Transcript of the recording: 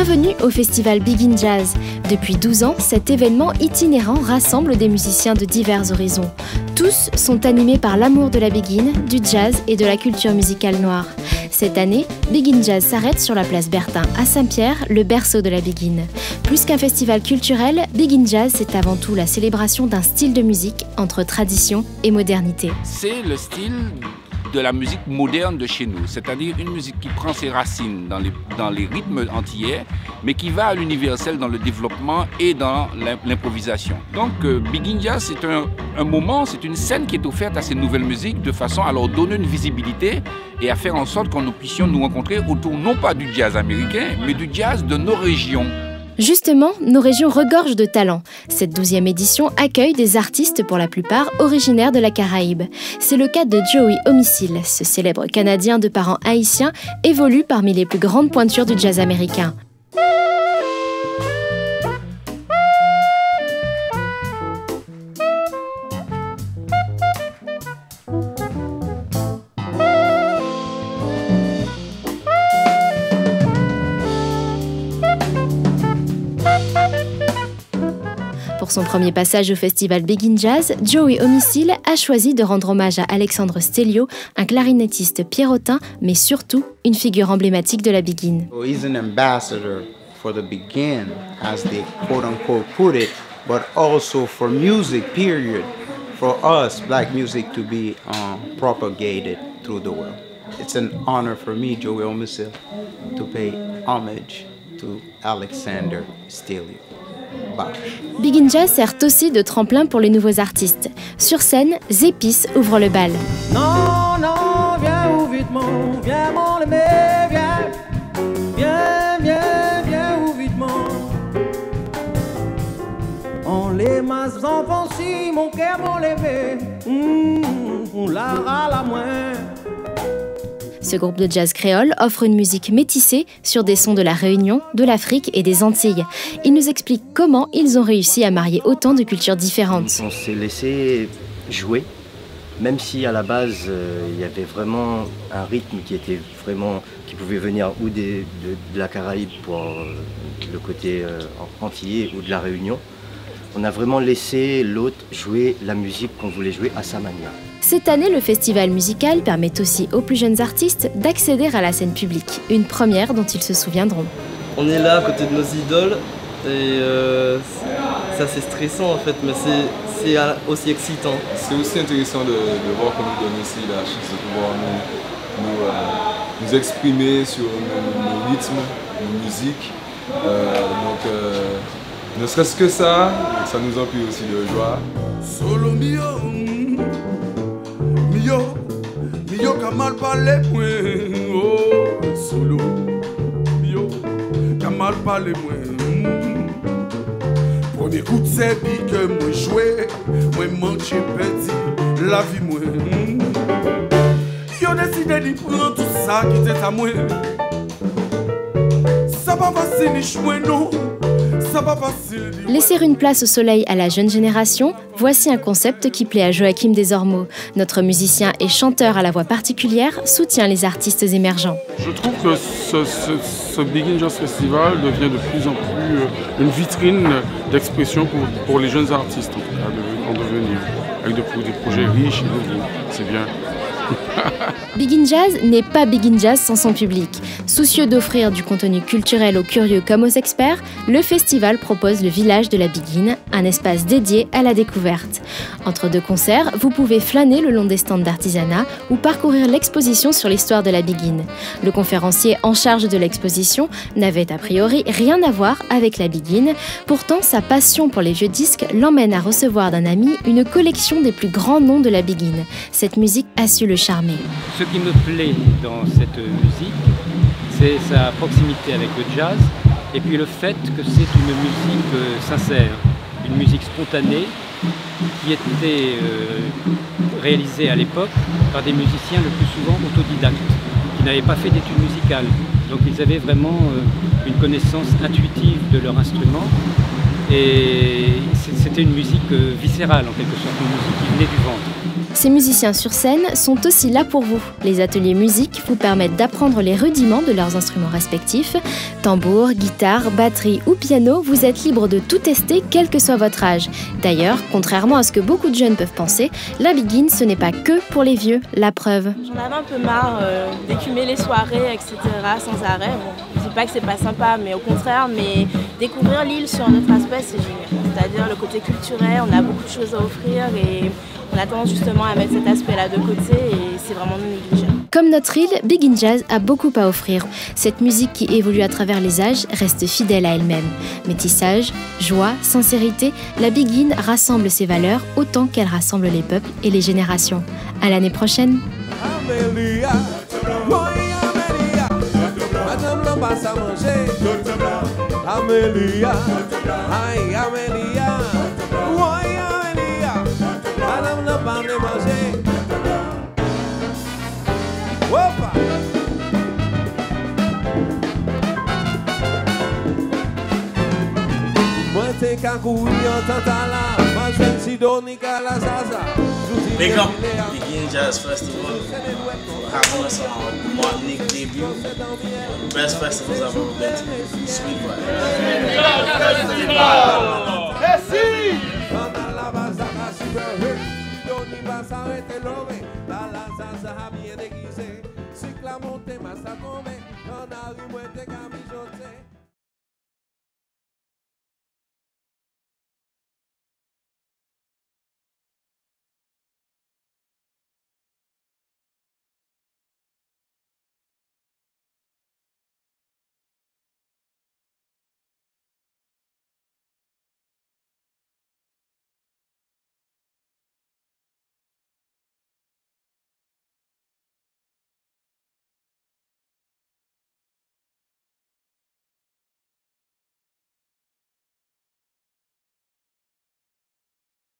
Bienvenue au festival Big in Jazz. Depuis 12 ans, cet événement itinérant rassemble des musiciens de divers horizons. Tous sont animés par l'amour de la Big In, du jazz et de la culture musicale noire. Cette année, Big in Jazz s'arrête sur la place Bertin à Saint-Pierre, le berceau de la Big In. Plus qu'un festival culturel, Big in Jazz, c'est avant tout la célébration d'un style de musique entre tradition et modernité. C'est le style de la musique moderne de chez nous, c'est-à-dire une musique qui prend ses racines dans les rythmes antillais, mais qui va à l'universel dans le développement et dans l'improvisation. Donc Big in Jazz, c'est un moment, c'est une scène qui est offerte à ces nouvelles musiques de façon à leur donner une visibilité et à faire en sorte que nous puissions nous rencontrer autour non pas du jazz américain, mais du jazz de nos régions. Justement, nos régions regorgent de talents. Cette 12e édition accueille des artistes pour la plupart originaires de la Caraïbe. C'est le cas de Joey Homicile. Ce célèbre Canadien de parents haïtiens évolue parmi les plus grandes pointures du jazz américain. Pour son premier passage au festival Big in Jazz, Joey Homicile a choisi de rendre hommage à Alexandre Stelio, un clarinettiste pierrotin, mais surtout une figure emblématique de la Big In. He's an ambassador for the Big In, as they quote-unquote put it, but also for music, period, for us, black music, to be propagated through the world. It's an honor for me, Joey Homicile, to pay homage to Alexander Stelio. Big in Jazz sert aussi de tremplin pour les nouveaux artistes. Sur scène, Zépis ouvre le bal. Non, non, viens ou vite mon, viens mon aimé, viens ou vite mon. On les masses enfants si mon cœur mon levé, on la râle à moins. Ce groupe de jazz créole offre une musique métissée sur des sons de la Réunion, de l'Afrique et des Antilles. Il nous explique comment ils ont réussi à marier autant de cultures différentes. On s'est laissé jouer, même si à la base il y avait vraiment un rythme qui pouvait venir ou de la Caraïbe pour le côté antillais ou de la Réunion. On a vraiment laissé l'hôte jouer la musique qu'on voulait jouer à sa manière. Cette année, le festival musical permet aussi aux plus jeunes artistes d'accéder à la scène publique, une première dont ils se souviendront. On est là à côté de nos idoles et c'est assez stressant en fait, mais c'est aussi excitant. C'est aussi intéressant de voir qu'on nous donne aussi la chance de pouvoir nous exprimer sur nos rythmes, nos musiques. Ne serait-ce que ça nous emplit aussi de joie. Solo mio, mio qu'a mal parlé moi. Oh, solo mio qu'a mal parlé moi. Premier coup de sébi que moi joué, moi manché perdu la vie moi. Yo décidé de prendre tout ça qui était à moi. Ça va passer ni chouin non. Laisser une place au soleil à la jeune génération, voici un concept qui plaît à Joachim Desormeaux. Notre musicien et chanteur à la voix particulière soutient les artistes émergents. Je trouve que ce Big in Jazz Festival devient de plus en plus une vitrine d'expression pour les jeunes artistes en devenir, avec des projets riches et nouveaux. C'est bien. Big in Jazz n'est pas Big in Jazz sans son public. Soucieux d'offrir du contenu culturel aux curieux comme aux experts, le festival propose le village de la Big In, un espace dédié à la découverte. Entre deux concerts, vous pouvez flâner le long des stands d'artisanat ou parcourir l'exposition sur l'histoire de la Big In. Le conférencier en charge de l'exposition n'avait a priori rien à voir avec la Big In. Pourtant, sa passion pour les vieux disques l'emmène à recevoir d'un ami une collection des plus grands noms de la Big In. Cette musique a su le charmer. Ce qui me plaît dans cette musique, c'est sa proximité avec le jazz et puis le fait que c'est une musique sincère, une musique spontanée qui était réalisée à l'époque par des musiciens le plus souvent autodidactes, qui n'avaient pas fait d'études musicales. Donc ils avaient vraiment une connaissance intuitive de leur instrument et c'était une musique viscérale en quelque sorte, une musique qui venait du ventre. Ces musiciens sur scène sont aussi là pour vous. Les ateliers musique vous permettent d'apprendre les rudiments de leurs instruments respectifs. Tambour, guitare, batterie ou piano, vous êtes libre de tout tester, quel que soit votre âge. D'ailleurs, contrairement à ce que beaucoup de jeunes peuvent penser, la Big In, ce n'est pas que pour les vieux, la preuve. J'en avais un peu marre d'écumer les soirées, etc. sans arrêt. Bon, je ne dis pas que c'est pas sympa, mais au contraire, mais découvrir l'île sur un autre aspect, c'est génial. C'est-à-dire le côté culturel, on a beaucoup de choses à offrir et on a tendance justement à mettre cet aspect-là de côté et c'est vraiment non négligeable. Comme notre île, Big In Jazz a beaucoup à offrir. Cette musique qui évolue à travers les âges reste fidèle à elle-même. Métissage, joie, sincérité, la Big In rassemble ses valeurs autant qu'elle rassemble les peuples et les générations. À l'année prochaine. Big up Big In Jazz Festival for having us on Martinique debut. Best festivals I've ever been to. Sweet vibe.